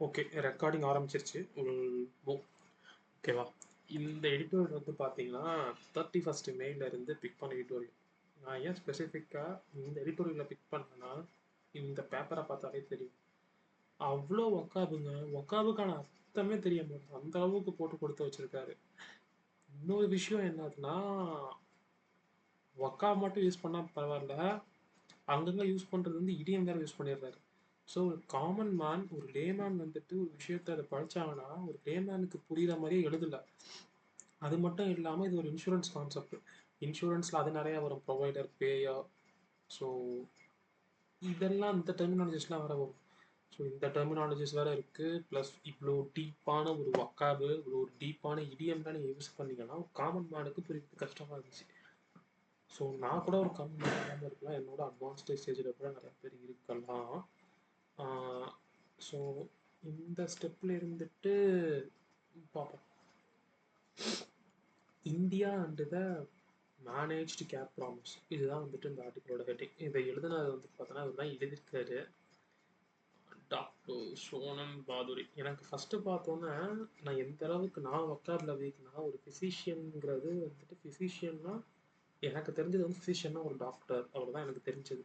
Okay. Recording ஆரம்பிச்சிருச்சு. ஓகேவா? இந்த எடிட்டோரியல் வந்து பார்த்தீங்கன்னா, 31 மேல இருந்து பிக் பண்ண எடிட்டோரியல். நான் ஏன் ஸ்பெசிஃபிக்கா இந்த எடிட்டோரியல பிக் பண்ணேன்னா, இந்த பேப்பர பார்த்தாலே தெரியும். அவ்ளோ வக்காபுங்க. வக்காபுக்கான அர்த்தமே தெரிய மாட்டேங்குது. அந்த அளவுக்கு போட்டு கொடுத்து வச்சிருக்காரு. இன்னொரு விஷயம் என்னதுன்னா, வக்காப் மட்டும் யூஸ் பண்ணா பரவால்ல. அங்கங்க யூஸ் பண்றது வந்து இடியம் வேற யூஸ் பண்ணிடுறாரு. ஸோ ஒரு காமன் மேன், ஒரு லேமேன் வந்துட்டு ஒரு விஷயத்த அதை படிச்சாங்கன்னா, ஒரு லேமேனுக்கு புரியுற மாதிரியே எழுதல. அது மட்டும் இல்லாம இது ஒரு இன்சூரன்ஸ் கான்செப்ட். இன்சூரன்ஸ்ல அது நிறைய வரும். ப்ரொவைடர், பேயர். ஸோ இதெல்லாம் இந்த டெர்மினாலஜிஸ்லாம் வேற வரும். ஸோ இந்த டெர்மினாலஜிஸ் வேற இருக்கு. ப்ளஸ் இவ்வளோ டீப்பான ஒரு வக்காபு, இவ்வளோ ஒரு டீப்பான இடியம்லாம் நீங்கள் யூஸ் பண்ணீங்கன்னா காமன் மேனுக்கு புரியுறது கஷ்டமா இருந்துச்சு. ஸோ நான் கூட ஒரு காமன் மேன் இல்லாமல் இருக்கலாம். என்னோட அட்வான்ஸ்டு ஸ்டேஜில் கூட நிறைய பேர் இருக்கலாம். ஸோ இந்த ஸ்டெப்பில் இருந்துட்டு பார்ப்போம். India and the managed care promise, இதுதான் வந்துட்டு இந்த ஆர்டிக்கலோட ஹெட்டிங். இதை எழுதுனது வந்து பார்த்தோன்னா அவர் தான் எழுதியிருக்காரு, டாக்டர் சோனம் பாதுரி. எனக்கு ஃபஸ்ட்டு பார்த்தோன்னே நான் எந்த அளவுக்கு நான் வக்காபில் வீக்னா, ஒரு ஃபிசிஷியனுங்கிறது வந்துட்டு ஃபிசிஷியன்னா எனக்கு தெரிஞ்சது வந்து ஃபிசிஷியன்னா ஒரு டாக்டர், அவ்வளோதான் எனக்கு தெரிஞ்சது.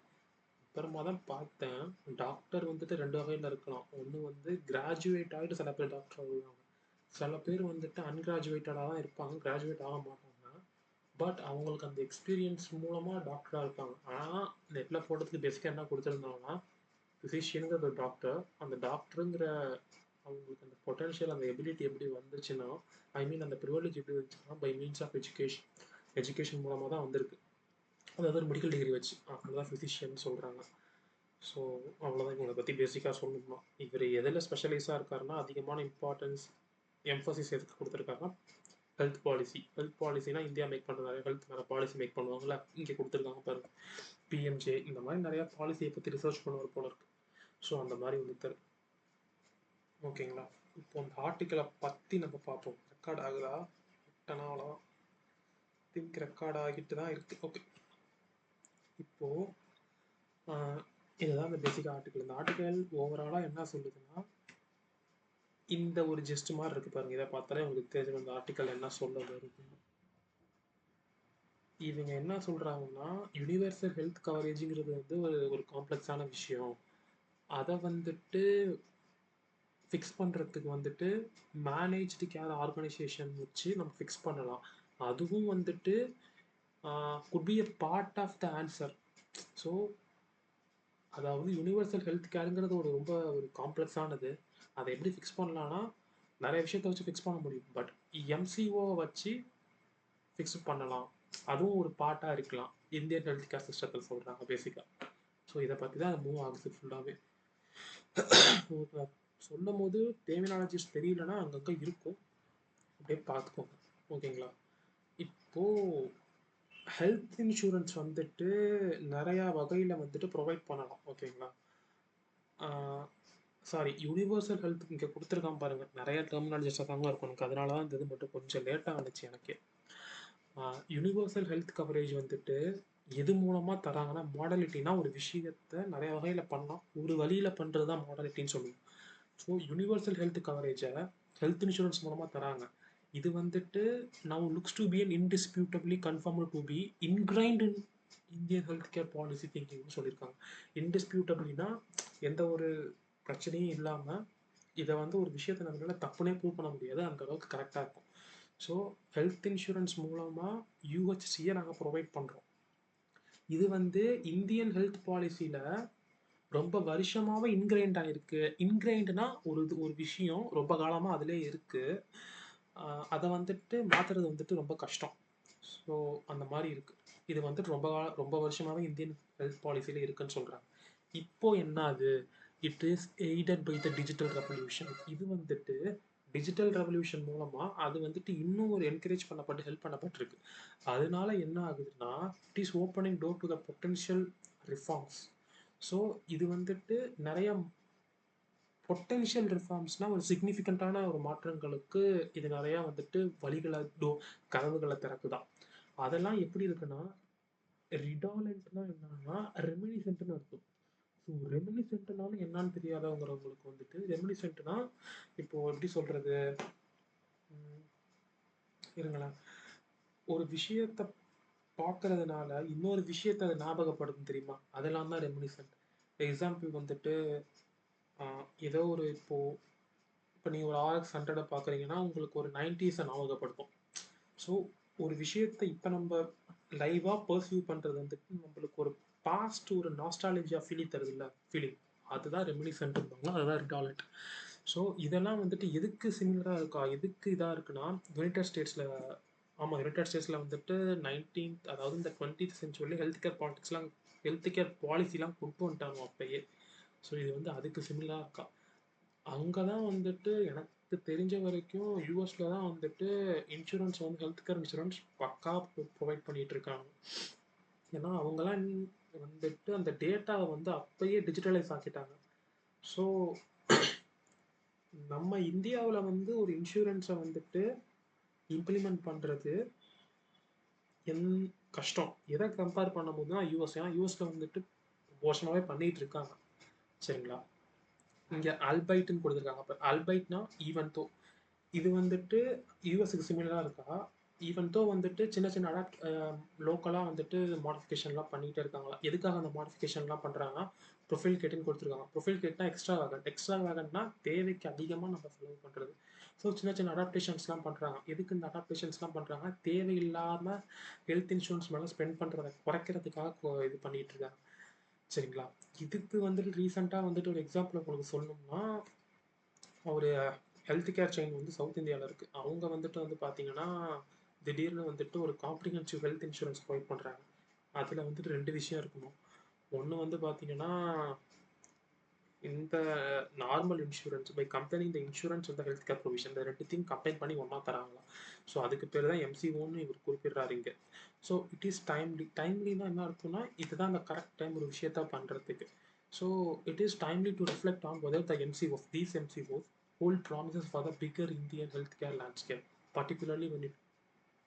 அப்புறமா தான் பார்த்தேன், டாக்டர் வந்துட்டு ரெண்டு வகையில் இருக்கலாம். ஒன்று வந்து கிராஜுவேட் ஆகிட்டு சில பேர் டாக்டர் ஆகுவாங்க, சில பேர் வந்துட்டு அன்கிராஜுவேட்டடாக தான் இருப்பாங்க, கிராஜுவேட் ஆக மாட்டாங்க. பட் அவங்களுக்கு அந்த எக்ஸ்பீரியன்ஸ் மூலமாக டாக்டராக இருப்பாங்க. ஆனால் நெட்டில் போட்டதுக்கு பெஸ்ட்டாக என்ன கொடுத்துருந்தாங்கன்னா, ஃபிசிஷியனுங்கிற ஒரு டாக்டர், அந்த டாக்டருங்கிற அவங்களுக்கு அந்த பொட்டன்ஷியல், அந்த எபிலிட்டி எப்படி வந்துச்சுன்னா, ஐ மீன் அந்த ப்ரிவிலேஜ் எப்படி வந்துச்சுன்னா, by means of education. Education மூலமாக தான் வந்திருக்கு. அதாவது ஒரு மெடிக்கல் டிகிரி வச்சு அதுதான் ஃபிசிஷியன் சொல்கிறாங்க. ஸோ அவ்வளோதான் இவங்களை பற்றி பேசிக்காக சொல்லணும்னா. இவர் எதில் ஸ்பெஷலைஸாக இருக்காருன்னா, அதிகமான இம்பார்ட்டன்ஸ் எம்ஃபசிஸ் எதுக்கு கொடுத்துருக்காருன்னா ஹெல்த் பாலிசி. ஹெல்த் பாலிசினா இந்தியா மேக் பண்ணுற நிறைய ஹெல்த் மேலே பாலிசி மேக் பண்ணுவாங்கள்ல, இங்கே கொடுத்துருக்காங்க பாருங்க. பிஎம்ஜே இந்த மாதிரி நிறையா பாலிசியை பற்றி ரிசர்ச் பண்ணுவார் போல இருக்கு. ஸோ அந்த மாதிரி வந்துட்டார். ஓகேங்களா? இப்போ அந்த ஆர்டிக்கலை பற்றி நம்ம பார்ப்போம். ரெக்கார்ட் ஆகுதா? எட்டனாவளா? திங்க் ரெக்கார்ட் ஆகிட்டு தான் இருக்குது. ஓகே. இப்போது இதுதான் இந்த பேசிக் ஆர்டிக்கல். இந்த ஆர்டிக்கல் ஓவராலாக என்ன சொல்லுதுன்னா, இந்த ஒரு ஜெஸ்ட் மாதிரி இருக்குது பாருங்க. இதை பார்த்தாலே உங்களுக்கு தெரியும் இந்த ஆர்டிக்கல் என்ன சொல்ல வருது. இவங்க என்ன சொல்கிறாங்கன்னா, யூனிவர்சல் ஹெல்த் கவரேஜுங்கிறது வந்து ஒரு காம்ப்ளெக்ஸான விஷயம். அதை வந்துட்டு ஃபிக்ஸ் பண்ணுறதுக்கு வந்துட்டு மேனேஜ்டு கேர் ஆர்கனைசேஷன் வச்சு நம்ம ஃபிக்ஸ் பண்ணலாம். அதுவும் வந்துட்டு could be a part of the answer. So அதாவது யூனிவர்சல் ஹெல்த் கேருங்கிறது ரொம்ப ஒரு காம்ப்ளெக்ஸானது. அதை எப்படி ஃபிக்ஸ் பண்ணலான்னா, நிறைய விஷயத்தை வச்சு ஃபிக்ஸ் பண்ண முடியும். பட் எம்சிஓவை வச்சு ஃபிக்ஸ் பண்ணலாம். அதுவும் ஒரு பார்ட்டாக இருக்கலாம். இந்தியன் ஹெல்த் கேர் சிஸ்டத்தில் சொல்கிறாங்க பேசிக்காக. ஸோ இதை பற்றி தான் அது மூவ் ஆகுது ஃபுல்லாகவே. சொல்லும் போது டெர்மினாலஜிஸ் தெரியலன்னா அங்கங்கே இருக்கும், அப்படியே பார்த்துக்கோங்க. ஓகேங்களா? இப்போது ஹெல்த் இன்சூரன்ஸ் வந்துட்டு நிறையா வகையில் வந்துட்டு ப்ரொவைட் பண்ணலாம். ஓகேங்களா? சாரி, யூனிவர்சல் ஹெல்த் இங்கே கொடுத்துருக்கான் பாருங்கள். நிறைய டெர்மினாலஜிஸ் தான் இருக்கும் எனக்கு, அதனால தான் இந்த இது மட்டும் கொஞ்சம் லேட்டாக வந்துச்சு எனக்கே. யூனிவர்சல் ஹெல்த் கவரேஜ் வந்துட்டு எது மூலமாக தராங்கன்னா, மாடலிட்டினா ஒரு விஷயத்தை நிறைய வகையில் பண்ணலாம், ஒரு வழியில் பண்ணுறது தான் மாடலிட்டின்னு சொல்லுவோம். ஸோ யூனிவர்சல் ஹெல்த் கவரேஜை ஹெல்த் இன்சூரன்ஸ் மூலமாக தராங்க. இது வந்துட்டு now looks to be an indisputably confirmed to be ingrained in Indian health care policy திங்கிங்னு சொல்லியிருக்காங்க. இன்டிஸ்பியூட்டபிளினா எந்த ஒரு பிரச்சனையும் இல்லாமல் இதை வந்து ஒரு விஷயத்தை நம்மளால தப்புனே ப்ரூவ் பண்ண முடியாது, அந்த அளவுக்கு கரெக்டாக இருக்கும். ஸோ ஹெல்த் இன்சூரன்ஸ் மூலமாக யூஹெச்சியை நாங்கள் ப்ரொவைட் பண்ணுறோம். இது வந்து இந்தியன் ஹெல்த் பாலிசியில் ரொம்ப வருஷமாகவே இன்கிரைண்ட் ஆகிருக்கு. இன்கிரைண்ட்னா ஒரு விஷயம் ரொம்ப காலமாக அதிலே இருக்குது, அதை வந்துட்டு மாற்றுறது வந்துட்டு ரொம்ப கஷ்டம். ஸோ அந்த மாதிரி இருக்குது. இது வந்துட்டு ரொம்ப வருஷமாகவே இந்தியன் ஹெல்த் பாலிசியில் இருக்குன்னு சொல்கிறாங்க. இப்போது என்ன அது, it is aided by the digital revolution. இது வந்துட்டு டிஜிட்டல் ரெவல்யூஷன் மூலமாக அது வந்துட்டு இன்னும் ஒரு என்கரேஜ் பண்ணப்பட்டு ஹெல்ப் பண்ணப்பட்டிருக்கு. அதனால என்ன ஆகுதுன்னா, it is opening door to the potential reforms. So இது வந்துட்டு நிறைய பொட்டென்ஷியல் ரிஃபார்ம்ஸ்னால் ஒரு சிக்னிஃபிகண்ட்டான ஒரு மாற்றங்களுக்கு இது நிறையா வந்துட்டு வழிகளை கதவுகளை திறக்குதான். அதெல்லாம் எப்படி இருக்குன்னா, ரிடாலண்ட்னா என்னன்னா ரெமினிசென்ட்னு அர்த்தம். ஸோ ரெமினிசென்ட்னாலும் என்னன்னு தெரியாதவங்கிறவங்களுக்கு வந்துட்டு ரெமினிசென்ட்னா இப்போ எப்படி சொல்றது, இருங்களேன், ஒரு விஷயத்த பார்க்கறதுனால இன்னொரு விஷயத்த அது ஞாபகப்படுத்தும் தெரியுமா, அதெல்லாம் தான் ரெமினிசென்ட். எக்ஸாம்பிள் வந்துட்டு ஏதோ ஒரு இப்போ நீங்கள் ஒரு ஆர்எக்ஸ் 100 பார்க்குறீங்கன்னா உங்களுக்கு ஒரு 90s ஞாபகப்படுத்தும். ஸோ ஒரு விஷயத்தை இப்போ நம்ம லைவாக பர்சீவ் பண்ணுறது வந்துட்டு நம்மளுக்கு ஒரு பாஸ்ட் ஒரு நாஸ்டாலஜியா ஃபீலிங் தருது இல்லை, ஃபீலிங், அதுதான் ரெமினிசென்ட்பாங்க, அதுதான் ரிடாலண்ட். ஸோ இதெல்லாம் வந்துட்டு எதுக்கு சிமிலராக இருக்கா, எதுக்கு இதாக இருக்குன்னா, யுனைடெட் ஸ்டேட்ஸில், ஆமாம் யுனைடெட் ஸ்டேட்ஸில் வந்துட்டு 19th, அதாவது இந்த 20th சென்ச்சுரியில் ஹெல்த் கேர் பாலிட்டிக்ஸ்லாம், ஹெல்த் கேர் பாலிசிலாம் கொண்டு வந்துட்டாங்க அப்பயே. ஸோ இது வந்து அதுக்கு சிமிலராக இருக்கா. அங்கே தான் வந்துட்டு எனக்கு தெரிஞ்ச வரைக்கும் யூஎஸ்ல தான் வந்துட்டு இன்சூரன்ஸ் வந்து ஹெல்த் கேர் இன்சூரன்ஸ் பக்கா ப்ரொவைட் பண்ணிட்டு இருக்காங்க. ஏன்னா அவங்கெல்லாம் வந்துட்டு அந்த டேட்டாவை வந்து அப்பயே டிஜிட்டலைஸ் ஆக்கிட்டாங்க. ஸோ நம்ம இந்தியாவில் வந்து ஒரு இன்சூரன்ஸை வந்துட்டு இம்ப்ளிமெண்ட் பண்ணுறது என் கஷ்டம். எதை கம்பேர் பண்ணும்போது தான் யூஎஸ், ஏன்னா யூஎஸ்ல வந்துட்டு வருஷமாகவே பண்ணிட்டு இருக்காங்க. சரிங்களா, இங்கே அல்பைட்னு கொடுத்துருக்காங்க. அப்போ அல்பைட்னா ஈவன் தோ, இது வந்துட்டு யூஎஸ்க்கு சிமிலராக இருக்கா, ஈவன் தோ வந்துட்டு சின்ன சின்ன அடாப்ட் லோக்கலாக வந்துட்டு மாடிஃபிகேஷன்லாம் பண்ணிகிட்டே இருக்காங்களா. எதுக்காக அந்த மாடிஃபிகேஷன்லாம் பண்ணுறாங்கன்னா, ப்ரொஃபைல் கேட்டுன்னு கொடுத்துருக்காங்க. ப்ரொஃபைல் கேட்னா எக்ஸ்ட்ரா வேகன், எக்ஸ்ட்ரா வேகன்னா தேவைக்கு அதிகமாக நம்ம செலவு பண்ணுறது. ஸோ சின்ன சின்ன அடாப்டேஷன்ஸ்லாம் பண்ணுறாங்க. எதுக்கு இந்த அடாப்டேஷன்ஸ்லாம் பண்ணுறாங்க, தேவையில்லாமல் ஹெல்த் இன்சூரன்ஸ் மேலே ஸ்பெண்ட் பண்ணுறதை குறைக்கிறதுக்காக இது பண்ணிகிட்டு இருக்காங்க. சரிங்களா, இதுக்கு வந்துட்டு ரீசெண்டாக வந்துட்டு ஒரு எக்ஸாம்பிள் உங்களுக்கு சொல்லணும்னா, ஒரு ஹெல்த் கேர் செயின் வந்து சவுத் இந்தியாவில் இருக்குது. அவங்க வந்துட்டு வந்து பார்த்தீங்கன்னா திடீர்னு வந்துட்டு ஒரு காம்ப்ரிஹென்சிவ் ஹெல்த் இன்சூரன்ஸ் ப்ரொவைட் பண்ணுறாங்க. அதில் வந்துட்டு 2 விஷயம் இருக்கணும். ஒன்று வந்து பார்த்தீங்கன்னா, இந்த நார்மல் இன்சூரன்ஸ் பை கம்பெனி, இந்த இன்சூரன்ஸ் வந்து ஹெல்த் கேர் ப்ரொவிஷன், இந்த ரெண்டுத்தையும் கம்பைன் பண்ணி ஒன்றா தராங்களாம். ஸோ அதுக்கு பேர் தான் எம்சிஓன்னு இவர் குறிப்பிடுறாரு இங்கே. So it is timely. டைம்லினா என்ன அர்த்தம்னா, இதுதான் அந்த கரெக்ட் டைம் ஒரு விஷயத்த பண்ணுறதுக்கு. So it is timely to reflect on whether the MCOs, these MCOs hold promises for the bigger Indian healthcare landscape, particularly when it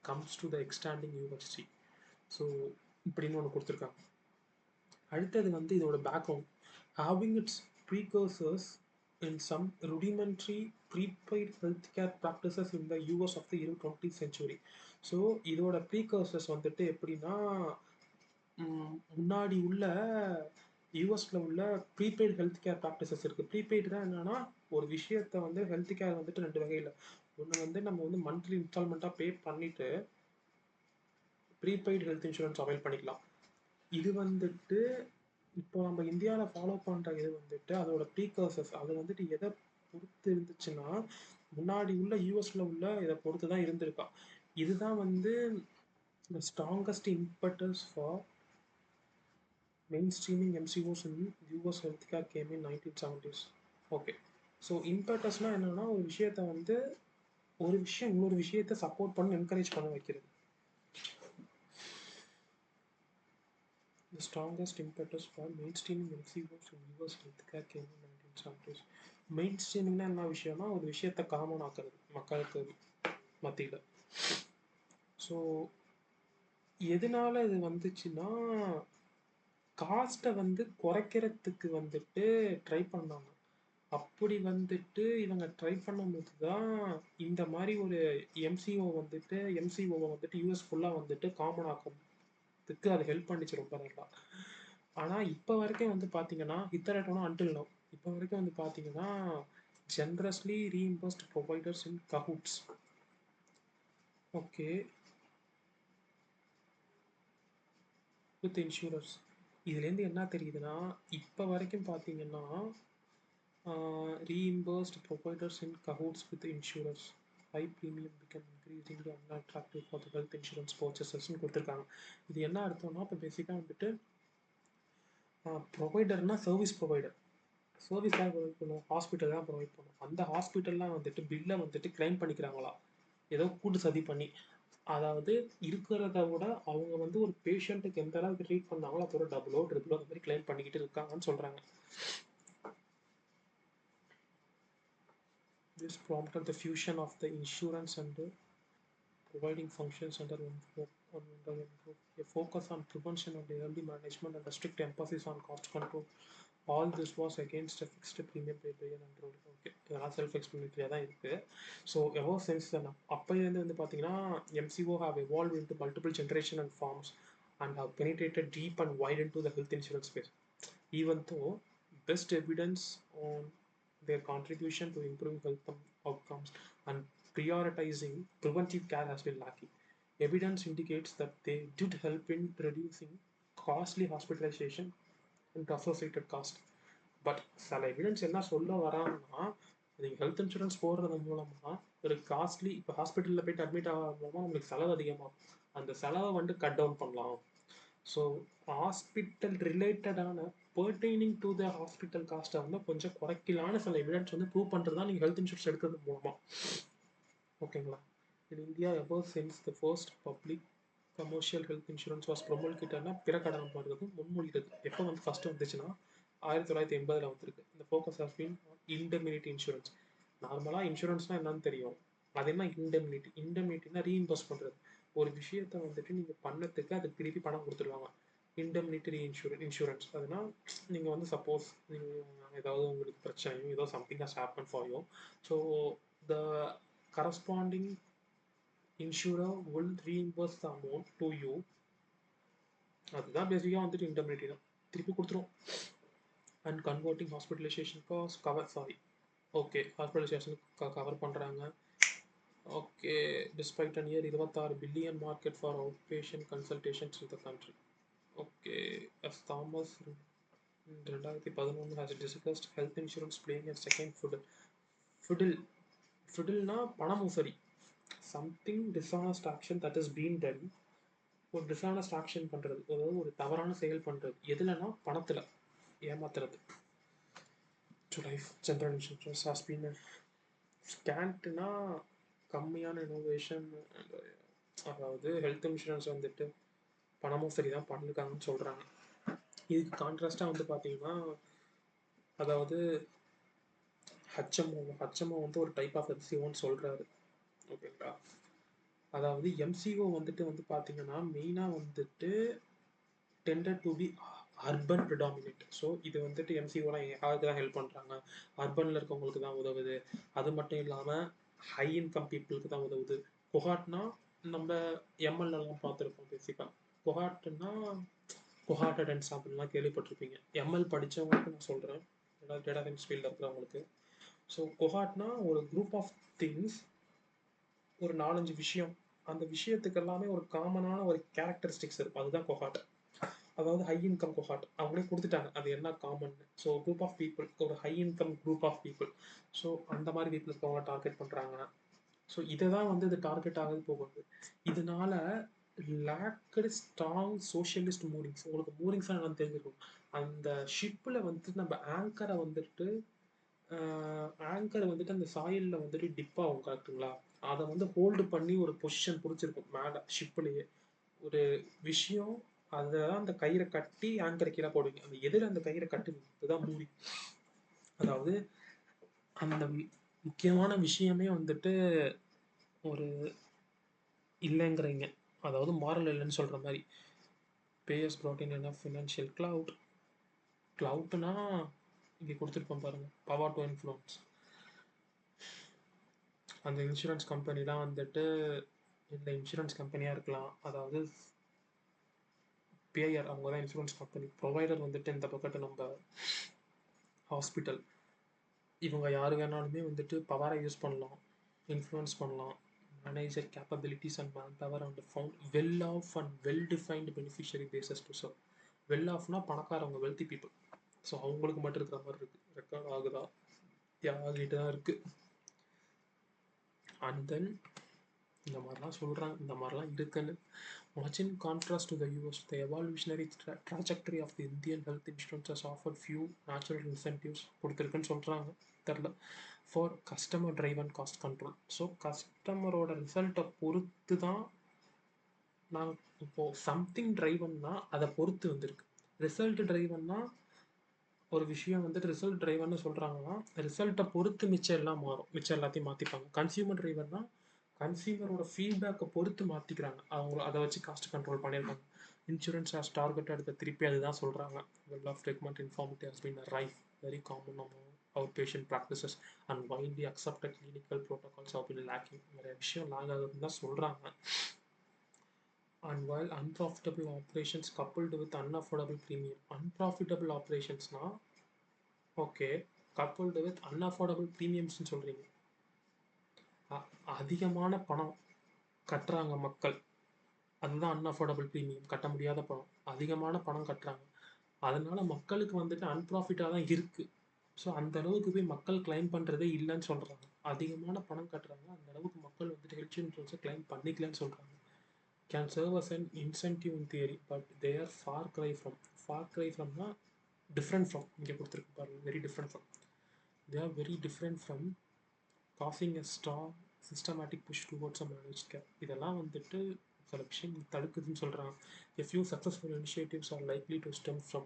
comes to the expanding UHC. So இப்படின்னு ஒன்று கொடுத்துருக்காங்க. அடுத்தது வந்து இதோட background, having its precursors in some rudimentary prepaid healthcare practices in the US of the early 20th century. So இதோட ப்ரீகர்சர்ஸ் வந்துட்டு எப்படின்னா, முன்னாடி உள்ள யூஎஸ்ல உள்ள ப்ரீபெய்டு ஹெல்த் கேர் ப்ராக்டிசஸ் இருக்குது. ப்ரீபெய்டு தான் என்னன்னா, ஒரு விஷயத்தை வந்து ஹெல்த் கேர் வந்துட்டு 2 வகையில். ஒன்று வந்து நம்ம வந்து மந்த்லி இன்ஸ்டால்மெண்ட்டாக பே பண்ணிவிட்டு ப்ரீபெய்டு ஹெல்த் இன்சூரன்ஸ் அவைல் பண்ணிக்கலாம். இது வந்துட்டு இப்போ நம்ம இந்தியாவில் ஃபாலோ பண்ணுற இது வந்துட்டு அதோட ப்ரீகர்சஸ், அது வந்துட்டு எதை பொறுத்து இருந்துச்சுன்னா, முன்னாடி உள்ள யூஎஸ்ல உள்ள இதை பொறுத்து தான் இருந்திருக்கா. இதுதான் வந்து the strongest impetus for mainstreaming MCOs in US healthcare came in 1970s. Okay, so இம்பேட்டஸ்னால் என்னென்னா, ஒரு விஷயத்தை வந்து ஒரு விஷயம் இன்னொரு விஷயத்தை சப்போர்ட் பண்ண என்கரேஜ் பண்ண வைக்கிறது. The strongest impetus for mainstreaming MCOs in US healthcare came in 1970s. மெயின்ஸ்ட்ரீமிங்னா என்ன விஷயம்னா, ஒரு விஷயத்தை காமன் ஆக்குறது மக்களுக்கு மத்தியில். ஸோ எதனால இது வந்துச்சுன்னா, காஸ்ட்டை வந்து குறைக்கிறதுக்கு வந்துட்டு ட்ரை பண்ணாங்க. அப்படி வந்துட்டு இவங்க ட்ரை பண்ணும்போது தான் இந்த மாதிரி ஒரு எம்சிஓவை வந்துட்டு யூஎஸ் ஃபுல்லாக வந்துட்டு காமன் ஆக்கிறதுக்கு அது ஹெல்ப் பண்ணிச்சு ரொம்ப நல்லா. ஆனால் இப்போ வரைக்கும் வந்து பார்த்தீங்கன்னா, இத்தரட்டோனா அன்டில் நோ, இப்போ வரைக்கும் வந்து பார்த்தீங்கன்னா, generously reimbursed providers in cahoots. Okay, with insurance. இதுலேருந்து என்ன தெரியுதுன்னா, இப்போ வரைக்கும் பார்த்தீங்கன்னா, reimbursed providers in cahoots with insurers, high premium become increasingly unattractive for the health insurance purchasers கொடுத்துருக்காங்க. இது என்ன அர்த்தம்னா, இப்போ பேசிக்காக வந்துட்டு ப்ரொவைடர்னா சர்வீஸ் ப்ரொவைடர், சர்வீஸ் தான் ப்ரொவைட் பண்ணுவோம், ஹாஸ்பிட்டல் தான் ப்ரொவைட் பண்ணுவோம். அந்த ஹாஸ்பிட்டல்லாம் வந்துட்டு பில்லை வந்துட்டு கிளைம் பண்ணிக்கிறாங்களா, ஏதோ கூட்டு சதி பண்ணி. அதாவது இருக்கிறத விட அவங்க வந்து ஒரு பேஷண்ட்டுக்கு எந்த அளவுக்கு ட்ரீட் பண்ணாங்களோ அதோட டபுளோ ட்ரிபிளோ அந்த மாதிரி கிளைம் பண்ணிக்கிட்டு இருக்காங்கன்னு சொல்கிறாங்க. This prompted the fusion of the insurance and providing functions under one roof. A focus on prevention and early management and a strict emphasis on cost control all this was against a fixed premium pay by an enrolled. Okay, இதெல்லாம் self எக்ஸ்பிளனேட்டரியாக தான் இருக்குது. So ever since தான் அப்போலேருந்து வந்து பார்த்தீங்கன்னா MCO have evolve into multiple generation and forms and how penetrated deep and wide into the health insurance space. Even though best evidence on their contribution to improving health outcomes and prioritizing preventive care has been lacking. Evidence indicates that they did help in reducing costly hospitalization and associated cost. But சில evidence என்ன சொல்ல வராங்கன்னா, நீங்கள் health insurance போடுறது மூலமாக ஒரு costly இப்போ ஹாஸ்பிட்டலில் போய்ட்டு அட்மிட் ஆகிறது மூலமாக உங்களுக்கு செலவு அதிகமாகும். அந்த செலவை வந்து கட் டவுன் பண்ணலாம். ஸோ ஹாஸ்பிட்டல் ரிலேட்டடான பெர்டைனிங் டு த ஹாஸ்பிட்டல் காஸ்ட்டை வந்து கொஞ்சம் குறைக்கலான்னு சில எவிடன்ஸ் வந்து ப்ரூவ் பண்ணுறது தான் நீங்கள் ஹெல்த் இன்சூரன்ஸ் எடுக்கிறது மூலமாக. ஓகேங்களா? In India ever since the first public commercial health insurance was ப்ரொமோல்கேட்டட்னா பிறக்கடனம் பண்ணுறது முன்மொழிகிறது எப்போ வந்து ஃபஸ்ட்டு வந்துச்சுன்னா 1980 வந்துருக்கு. இந்த focus has been indemnity insurance. நார்மலாக இன்சூரன்ஸ்னால் என்னன்னு தெரியும். அது என்ன இன்டெமினிட்டி? இன்டெமினிட்டினா ரீஇம்பர்ஸ் பண்ணுறது. ஒரு விஷயத்தை வந்துட்டு நீங்கள் பண்ணதுக்கு அதுக்கு திருப்பி பணம் கொடுத்துருவாங்க. இன்டெமினிட்டி இன்சூரன்ஸ் அதுனா நீங்கள் வந்து சப்போஸ் நீங்கள் ஏதாவது உங்களுக்கு பிரச்சனையும் ஏதோ something has happen for you, so the corresponding insurer will reimburse the amount to you. அதுதான் பேசிக்காக வந்துட்டு இன்டெமினிட்டி தான், திருப்பி கொடுத்துரும். And converting hospitalisation cost cover okay hospitalisation cover பண்ணுறாங்க. Okay, despite an year 26 billion market for out patient consultations in the country. Okay, S Thomas 2011 has discussed health insurance playing a second ஃபிடில்னா பணமோசடி. Something dishonest action that is been done. ஒரு dishonest action பண்ணுறது, அதாவது ஒரு தவறான செயல் பண்ணுறது எதுலன்னா பணத்தில் ஏமாத்துறது. To life general insurance has been ஸ்கேண்ட்னா கம்மியான இனோவேஷன். அதாவது ஹெல்த் இன்சூரன்ஸ் வந்துட்டு பணமும் சரி தான் பண்ணியிருக்காங்கன்னு சொல்கிறாங்க. இதுக்கு கான்ட்ராஸ்டாக வந்து பார்த்தீங்கன்னா, அதாவது ஹச்எம்ஓ வந்து ஒரு டைப் ஆஃப் எம்சிஓன்னு சொல்கிறாரு. ஓகேங்களா? அதாவது எம்சிஓ வந்துட்டு பார்த்தீங்கன்னா மெயினாக வந்துட்டு tended to be urban predominate. So இது வந்துட்டு எம்சிஓலாம் யாருக்கு தான் ஹெல்ப் பண்ணுறாங்க? அர்பனில் இருக்கவங்களுக்கு தான் உதவுது. அது மட்டும் இல்லாமல் ஹை இன்கம் பீப்புளுக்கு தான் உதவுது. கொஹாட்னா நம்ம எம்எல்லாம் பார்த்துருப்போம். பேசிக்காக கொஹாட்னா கொஹாட்டட் அண்ட் சாம்பிள்லாம் கேள்விப்பட்டிருப்பீங்க. எம்எல் படித்தவங்களுக்கு நான் சொல்கிறேன், ஏதாவது டேட்டா சயின்ஸ் ஃபீல்டில் இருக்கிறவங்களுக்கு. ஸோ கொஹாட்னா ஒரு குரூப் ஆஃப் திங்ஸ், ஒரு 4-5 விஷயம், அந்த விஷயத்துக்கு எல்லாமே ஒரு காமனான ஒரு கேரக்டரிஸ்டிக்ஸ் இருக்கும். அதுதான் கொஹாட். அதாவது ஹை இன்கம் கொஹாட் அவங்களே கொடுத்துட்டாங்க அது என்ன common. So group of people, ஒரு high income group of people. So அந்த மாதிரி பீப்புளுக்கு அவங்க டார்கெட் பண்ணுறாங்க. ஸோ இதை தான் வந்து இது டார்கெட் ஆகுது போகுது. இதனால லேக்கடு ஸ்ட்ராங் சோஷியலிஸ்ட் மூவிங்ஸ். உங்களுக்கு மூவிங்ஸ் என்னன்னு தெரிஞ்சிருக்கும். அந்த ஷிப்பில் வந்துட்டு நம்ம ஆங்கரை வந்துட்டு அந்த சாயிலில் வந்துட்டு டிப் ஆகும், கரெக்டுங்களா? அதை வந்து ஹோல்டு பண்ணி ஒரு பொசிஷன் பிடிச்சிருக்கும் மேலே ஷிப்லேயே ஒரு விஷயம். அதை தான் அந்த கயிறை கட்டி ஆங்கரை கீழே போடுவீங்க. அந்த எதில் அந்த கயிறை கட்டுவீங்க, இதுதான் மூவி. அதாவது அந்த முக்கியமான விஷயமே வந்துட்டு ஒரு இல்லைங்கிறீங்க, அதாவது மாரல் இல்லைன்னு சொல்கிற மாதிரி. பேயர்ஸ் ப்ராட்டின் என்ன ஃபினான்ஷியல் கிளவுட்னா இங்கே கொடுத்துருப்போம் பாருங்கள், பவர் டு இன்ஃப்ளூயன்ஸ். அந்த இன்சூரன்ஸ் கம்பெனி தான் வந்துட்டு இந்த இன்சூரன்ஸ் கம்பெனியாக இருக்கலாம். அதாவது பேயர் அவங்க தான் இன்சூரன்ஸ் கம்பெனி. ப்ரொவைடர் வந்துட்டு இந்த பக்கத்து நம்ம ஹாஸ்பிட்டல். இவங்க யார் வேணாலுமே வந்துட்டு பவரை யூஸ் பண்ணலாம், இன்ஃப்ளூயன்ஸ் பண்ணலாம். Manager capabilities and man power and found well off and well defined beneficiary bases to serve. Well ஆஃப்னா பணக்காரவங்க, வெல்தி பீப்புள். ஸோ அவங்களுக்கு மட்டும் இருக்கிற மாதிரி இருக்குது. ரெக்கார்ட் ஆகுதா? ஆகிட்டு தான் இருக்குது. அண்ட் தென் இந்த மாதிரிலாம் சொல்கிறாங்க, இந்த மாதிரிலாம் இருக்குன்னு. Much in contrast to the US, the evolutionary trajectory of the Indian health insurance has offered few natural incentives கொடுத்துருக்குன்னு சொல்கிறாங்க, தெரில, for customer driven cost control. So கஸ்டமரோட ரிசல்ட்டை பொறுத்து தான் நான் இப்போது சம்திங் ட்ரைவன்னா அதை பொறுத்து வந்துருக்கு. ரிசல்ட் ட்ரைவன்னா ஒரு விஷயம் வந்துட்டு ரிசல்ட் ட்ரைவர்னு சொல்கிறாங்கன்னா ரிசல்ட்டை பொறுத்து மிச்சம் எல்லாம் மாறும், மிச்சம் எல்லாத்தையும் மாற்றிப்பாங்க. கன்சியூமர் ட்ரைவர்னா கன்சியூமரோட ஃபீட்பேக்கை பொறுத்து மாற்றிக்கிறாங்க, அவங்க அதை வச்சு காஸ்ட் கண்ட்ரோல் பண்ணியிருக்காங்க. Insurance has targeted the திருப்பி அதுதான் சொல்கிறாங்க. Well of treatment information has been a rife, very common among outpatient practices and widely accepted clinical protocols have been lacking. நிறைய விஷயம் லாக் ஆகுதுன்னு தான் சொல்கிறாங்க. And while unprofitable operations coupled with unaffordable premium, unprofitable operationsனா okay, coupled with unaffordable premiumsனு சொல்கிறீங்க. அதிகமான பணம் கட்டுறாங்க மக்கள், அதுதான் அன்அஃபோர்டபுள் ப்ரீமியம். கட்ட முடியாத பணம், அதிகமான பணம் கட்டுறாங்க, அதனால மக்களுக்கு வந்துட்டு அன்ப்ராஃபிட்டாக தான் இருக்குது. ஸோ அந்த அளவுக்கு போய் மக்கள் கிளைம் பண்ணுறதே இல்லைன்னு சொல்கிறாங்க. அதிகமான பணம் கட்டுறாங்க, அந்த அளவுக்கு மக்கள் வந்துட்டு ஹெல்த் இன்சூரன்ஸை கிளைம் பண்ணிக்கலன்னு சொல்கிறாங்க. Can serve as an incentive in theory, but they are far cry ஃப்ரம்னா டிஃப்ரெண்ட் ஃப்ரம், இங்கே கொடுத்துருக்கு பாருங்க, very different from. They are very different from causing a strong systematic push towards a manage care. இதெல்லாம் வந்துட்டு சில விஷயம் தடுக்குதுன்னு சொல்கிறாங்க. A few successful initiatives are likely to stem from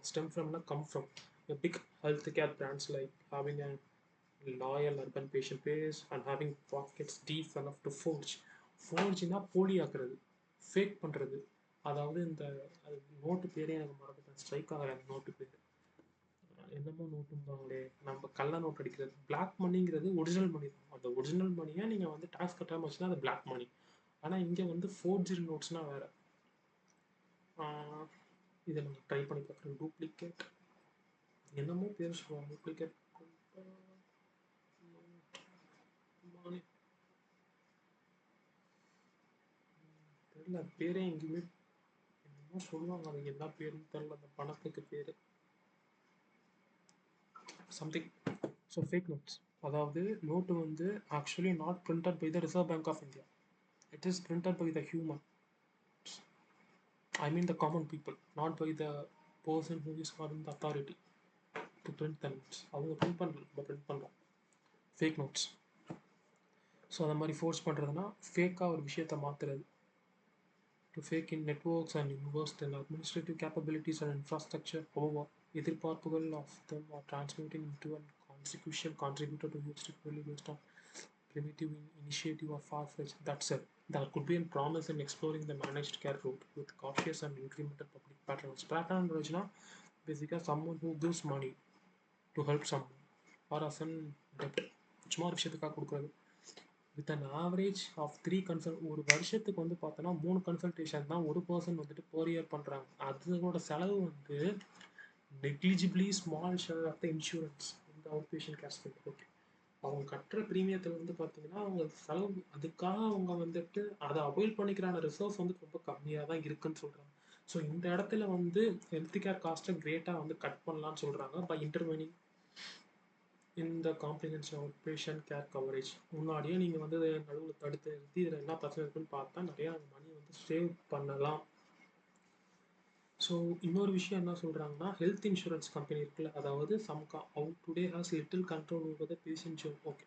come from a big healthcare brands like having a loyal urban patient base and having pockets deep enough to forgeனா போலி ஆக்குறது, fake பண்ணுறது. அதாவது இந்த நோட்டு பேரே எனக்கு மறந்துட்டேன், ஸ்ட்ரைக் ஆகிற அந்த நோட்டு பேர் என்னமோ நோட்டும்பாங்களே, நம்ம கள்ள நோட் அடிக்கிறது. பிளாக் மணிங்கிறது ஒரிஜினல் மணி தான். அந்த ஒரிஜினல் மணியை நீங்கள் வந்து டாக்ஸ் கட்டாமல் வச்சுன்னா அது பிளாக் மணி. ஆனால் இங்கே வந்து ஃபோர்ஜரி நோட்ஸ்னால் வேறு. இதை நம்ம ட்ரை பண்ணி பார்க்குறோம். டூப்ளிகேட் என்னமோ பேர் சொல்லுவாங்க, டூப்ளிகேட் தெரியல, பேரே எங்கேயுமே என்னமோ சொல்லுவாங்க, அது என்ன பேருன்னு தெரியல, அந்த பணத்துக்கு பேர் சம்திங். ஸோ ஃபேக் நோட்ஸ், அதாவது நோட்டு வந்து actually not printed by the reserve bank of India, it is printed by the human, I mean the common people, not by the person who is having the authority to print the notes. அவங்க print பண்ணுறோம் fake notes. So அந்த மாதிரி force பண்ணுறதுனா ஃபேக்காக ஒரு விஷயத்தை மாற்றுறது. To fake in networks and invest in administrative capabilities and infrastructure. Over எதிர்பார்ப்புகள் of them are transmitting into and constitution contributor to use strictly based on primitive initiative or far-fetched. That said, there could be a promise in exploring the managed care route with cautious and incremental public patronage. Patronage na basically someone who gives money to help someone or as an debt. சும்மா ஒரு விஷயத்துக்காக கொடுக்குறது. With an average of 3 ஒரு வருஷத்துக்கு வந்து பார்த்தோன்னா 3 consultation தான் ஒரு பர்சன் வந்துட்டு per year பண்ணுறாங்க. அதோட செலவு வந்து negligibly small share of the insurance இந்த out patient care spend. Okay, அவங்க கட்டுற ப்ரீமியத்தில் வந்து பார்த்தீங்கன்னா அவங்க செலவு, அதுக்காக அவங்க வந்துட்டு அதை அவாய்ட் பண்ணிக்கிறான ரிசர்வ்ஸ் வந்து ரொம்ப கம்மியாக தான் இருக்குன்னு சொல்கிறாங்க. ஸோ இந்த இடத்துல வந்து ஹெல்த் கேர் காஸ்ட்டை கிரேட்டாக வந்து கட் பண்ணலான்னு சொல்கிறாங்க பை இன்டர்வெனிங் இந்த comprehensive out patient care coverage. முன்னாடியே நீங்கள் வந்து நடுவில் தடுத்து நிறுத்தி இதில் என்ன பிரச்சனை இருக்குன்னு பார்த்தா நிறையா மணி வந்து சேவ் பண்ணலாம். ஸோ இன்னொரு விஷயம் என்ன சொல்கிறாங்கன்னா, ஹெல்த் இன்சூரன்ஸ் கம்பெனி இருக்குல்ல, அதாவது out today has little control over the patient zone. Okay,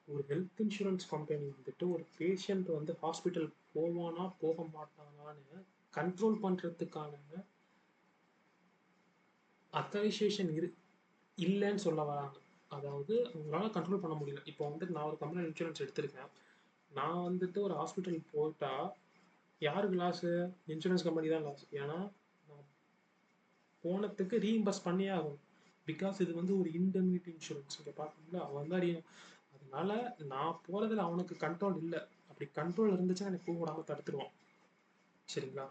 ஒரு ஹெல்த் இன்சூரன்ஸ் கம்பெனி வந்துட்டு ஒரு பேஷண்ட் வந்து ஹாஸ்பிட்டல் போவானா போக மாட்டானான்னு கண்ட்ரோல் பண்ணுறதுக்கான அத்தாரிசேஷன் இல்லைன்னு சொல்ல வராங்க. அதாவது அவங்களால கண்ட்ரோல் பண்ண முடியல. இப்போ வந்துட்டு நான் ஒரு கம்பெனி இன்சூரன்ஸ் எடுத்திருக்கேன், நான் வந்துட்டு ஒரு ஹாஸ்பிட்டல் போட்டால் யாருக்கு லாஸு? இன்சூரன்ஸ் கம்பெனி தான் லாஸ். ஏன்னா போனதுக்கு ரீஇம்பர்ஸ் பண்ணியே ஆகும். பிகாஸ் இது வந்து ஒரு இன்டெமினிட்டி இன்சூரன்ஸ். இங்கே பார்க்கணும்ல, அவன் தான் அதனால நான் போகிறதுல அவனுக்கு கண்ட்ரோல் இல்லை. அப்படி கண்ட்ரோல் இருந்துச்சுன்னா எனக்கு போக விடாமல் தடுத்துருவான். சரிங்களா?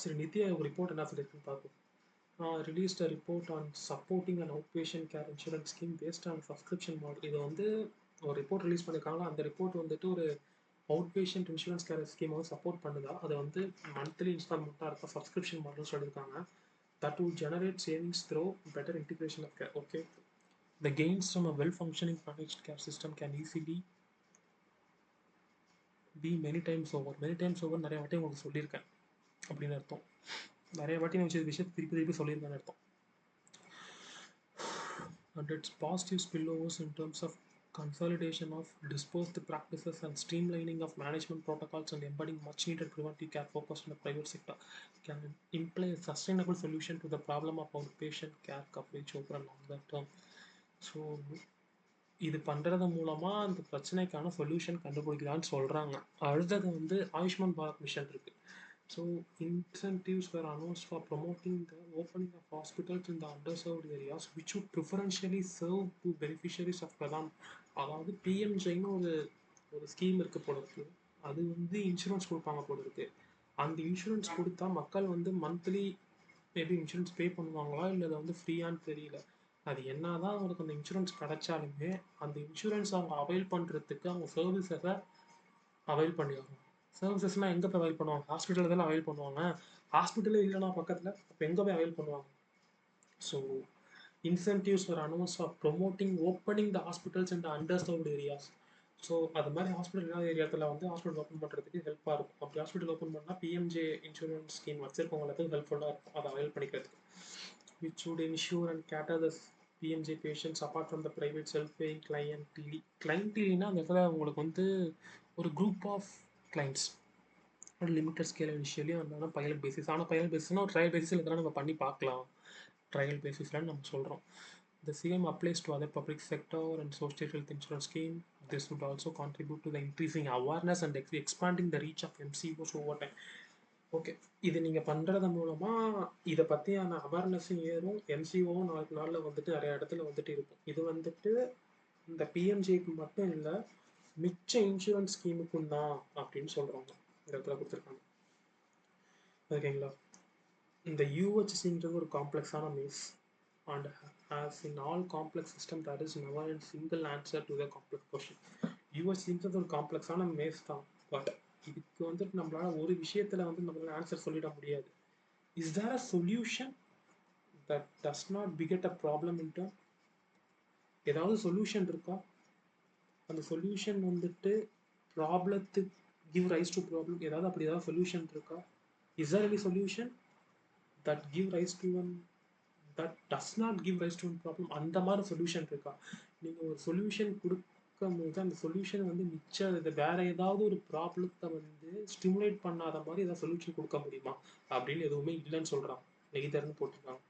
சரி, நித்தி ஆயோக் ரிப்போர்ட் என்ன சொல்லியிருக்குன்னு பார்ப்போம். Released a report on supporting and out patient care insurance scheme based on subscription model. இது வந்து ஒரு ரிப்போர்ட் ரிலீஸ் பண்ணியிருக்காங்க. அந்த ரிப்போர்ட் வந்துட்டு ஒரு out patient insurance care scheme வந்து சப்போர்ட் பண்ணுதா, அதை வந்து மந்த்லி இன்ஸ்டால்மெண்ட்டாக இருக்க சப்ஸ்கிரிப்ஷன் மாடல் சொல்லியிருக்காங்க. That will generate savings through better integration of care. Okay, the gains from a well-functioning managed care system can easily be many times over. நிறைய வாட்டி உங்களுக்கு சொல்லியிருக்கேன் அப்படின்னு அர்த்தம். நிறைய வாட்டி நான் விஷயத்தை திருப்பி சொல்லியிருக்கேன்னு அர்த்தம். And its positive spillovers in terms of consolidation of dispersed practices and streamlining of management protocols and embedding much needed preventive care focused on the private sector can imply a sustainable solution to the problem of outpatient care coverage over a longer term. So இது பண்ணுறது மூலமாக அந்த பிரச்சனைக்கான solution கண்டுபிடிக்கலான்னு சொல்கிறாங்க. அடுத்தது வந்து Ayushman Bharat mission இருக்குது. So incentives were announced for promoting the opening of hospitals in the underserved areas, which would preferentially serve to beneficiaries of Pradhan. அதாவது பிஎம்ஜேன்னு ஒரு ஸ்கீம் இருக்கு போல இருக்கு. அது வந்து இன்சூரன்ஸ் கொடுப்பாங்க போல இருக்கு. அந்த இன்சூரன்ஸ் கொடுத்தா மக்கள் வந்து மந்த்லி மேபி இன்சூரன்ஸ் பே பண்ணுவாங்களா இல்லை அதை வந்து ஃப்ரீயான்னு தெரியல. அது என்னதான் அவங்களுக்கு அந்த இன்சூரன்ஸ் கிடைச்சாலுமே அந்த இன்சூரன்ஸ் அவங்க அவைல் பண்ணுறதுக்கு அவங்க சர்வீஸஸை அவைல் பண்ணிடணும். சர்வீசஸ்லாம் எங்கே போய் அவைல் பண்ணுவாங்க? ஹாஸ்பிட்டலில் தானே அவைல் பண்ணுவாங்க. ஹாஸ்பிட்டலே இல்லைனா பக்கத்தில் அப்போ எங்கே போய் அவைல் பண்ணுவாங்க? So incentives were announced for promoting opening the hospitals in the underserved areas. So அது மாதிரி ஹாஸ்பிட்டல் இல்லாத ஏரியாத்தில் வந்து ஹாஸ்பிட்டல் ஓப்பன் பண்ணுறதுக்கு ஹெல்ப்பாக இருக்கும். அப்படி ஹாஸ்பிட்டல் ஓப்பன் பண்ணால் பிஎம்ஜே இன்சூரன்ஸ் ஸ்கீம் வச்சிருக்கவங்களுக்கு ஹெல்ப்ஃபுல்லாக இருக்கும் அதை அவைல் பண்ணிக்கிறதுக்கு. which would ensure and cater the PMJ patients apart from the private self-paying clientele. கிளைண்டீல்னா அந்த இடத்துல உங்களுக்கு வந்து ஒரு குரூப் ஆஃப் கிளைண்ட்ஸ் ஒரு லிமிட்டட் ஸ்கேல் இனிஷியலி வந்தாலும் பைலட் பேசிஸ். ஆனால் பைலட் பேசிஸ்னால் ஒரு ட்ரையல் பேசிஸில் இதெல்லாம் நம்ம பண்ணி பார்க்கலாம். ட்ரையல் பேசிஸ்லாம் நம்ம சொல்கிறோம். The same applies to other public sector and social health insurance scheme. This would also contribute to the increasing awareness and expanding the reach of MCOs over time. Okay, இது நீங்கள் பண்ணுறது மூலமாக இதை பற்றியான அவேர்னஸும் ஏறும், எம்சிஓவும் நாளுக்கு நாளில் வந்துட்டு நிறைய இடத்துல வந்துட்டு இருக்கும். இது வந்துட்டு இந்த பிஎம்ஜேக்கு மட்டும் இல்லை, மிச்ச இன்சூரன்ஸ் ஸ்கீமுக்கும் தான் அப்படின்னு சொல்கிறாங்க. இந்த இடத்துல கொடுத்துருக்காங்க. ஓகேங்களா? இந்த யூஹெச்சின்றது ஒரு காம்ப்ளெக்ஸான maze. And as in all complex system, there is never a single answer to the complex question. யூஎஸ்ன்றது ஒரு காம்ப்ளெக்ஸான மேஸ் தான். பட் இதுக்கு வந்துட்டு நம்மளால ஒரு விஷயத்தில் வந்து நம்மளால ஆன்சர் சொல்லிட முடியாது. Is there a solution that does not beget a problem in term? ஏதாவது சொல்யூஷன் இருக்கா? அந்த சொல்யூஷன் வந்துட்டு ப்ராப்ளத்துக்கு கிவ் ரைஸ் டு ப்ராப்ளம், ஏதாவது அப்படி ஏதாவது சொல்யூஷன் இருக்கா? Is there any solution that give rise to one that does not give rise to a problem? அந்த மாதிரி சொல்யூஷன் இருக்கா? நீங்கள் ஒரு சொல்யூஷன் கொடுக்கும் போது அந்த சொல்யூஷன் வந்து மிச்சம் இது வேற ஏதாவது ஒரு ப்ராப்ளத்தை வந்து ஸ்டிமுலேட் பண்ணாத மாதிரி ஏதாவது சொல்யூஷன் கொடுக்க முடியுமா அப்படின்னு எதுவுமே இல்லைன்னு சொல்கிறாங்க. நெகிதர்னு போட்டிருக்காங்க.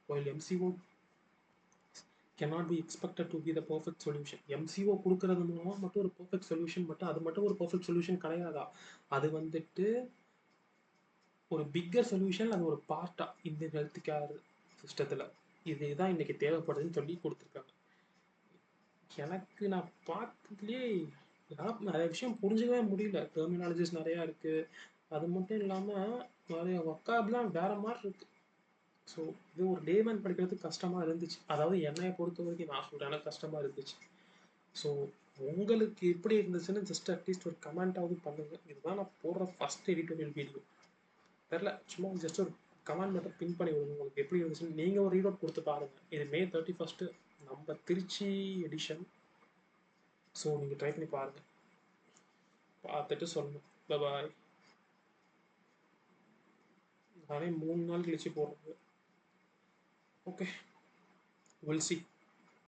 while MCO cannot be expected to be the perfect solution. MCO கொடுக்கறது மூலமாக மட்டும் ஒரு பர்ஃபெக்ட் சொல்யூஷன், மட்டும் அது மட்டும் ஒரு பர்ஃபெக்ட் சொல்யூஷன் கிடையாதா? அது வந்துட்டு ஒரு பிக்கர் சொல்யூஷன், அது ஒரு பார்ட்டா இந்த ஹெல்த் கேர் சிஸ்டத்தில் இதுதான் இன்னைக்கு தேவைப்படுதுன்னு சொல்லி கொடுத்துருக்காங்க. எனக்கு நான் பார்த்ததுலேயே நிறைய விஷயம் புரிஞ்சுக்கவே முடியல. டெர்மினாலஜிஸ் நிறையா இருக்குது. அது மட்டும் இல்லாமல் நிறைய வொக்காபுலாம் வேற மாதிரி இருக்குது. ஸோ இது ஒரு லேமன் படிக்கிறதுக்கு கஷ்டமாக இருந்துச்சு. அதாவது என்னையை பொறுத்த வரைக்கும் நான் சொல்கிறேன், எனக்கு கஷ்டமாக இருந்துச்சு. ஸோ உங்களுக்கு எப்படி இருந்துச்சுன்னு ஜஸ்ட் அட்லீஸ்ட் ஒரு கமெண்ட்டாவது பண்ணுங்கள். இதுதான் நான் போடுற ஃபஸ்ட் எடிட்டோரியல் வீடியோ. தெரில, சும்மா ஜஸ்ட் ஒரு கமெண்ட் மட்டும் பின் பண்ணி விடுங்க உங்களுக்கு எப்படி இருந்துச்சுன்னு. நீங்கள் ஒரு ரீட் அவுட் கொடுத்து பாருங்கள். இது May 31 நம்ம திருச்சி எடிஷன். ஸோ நீங்கள் ட்ரை பண்ணி பாருங்கள், பார்த்துட்டு சொல்லணும். பாய். நானே 3 நாள் கழிச்சு போடுறது. Okay, will see.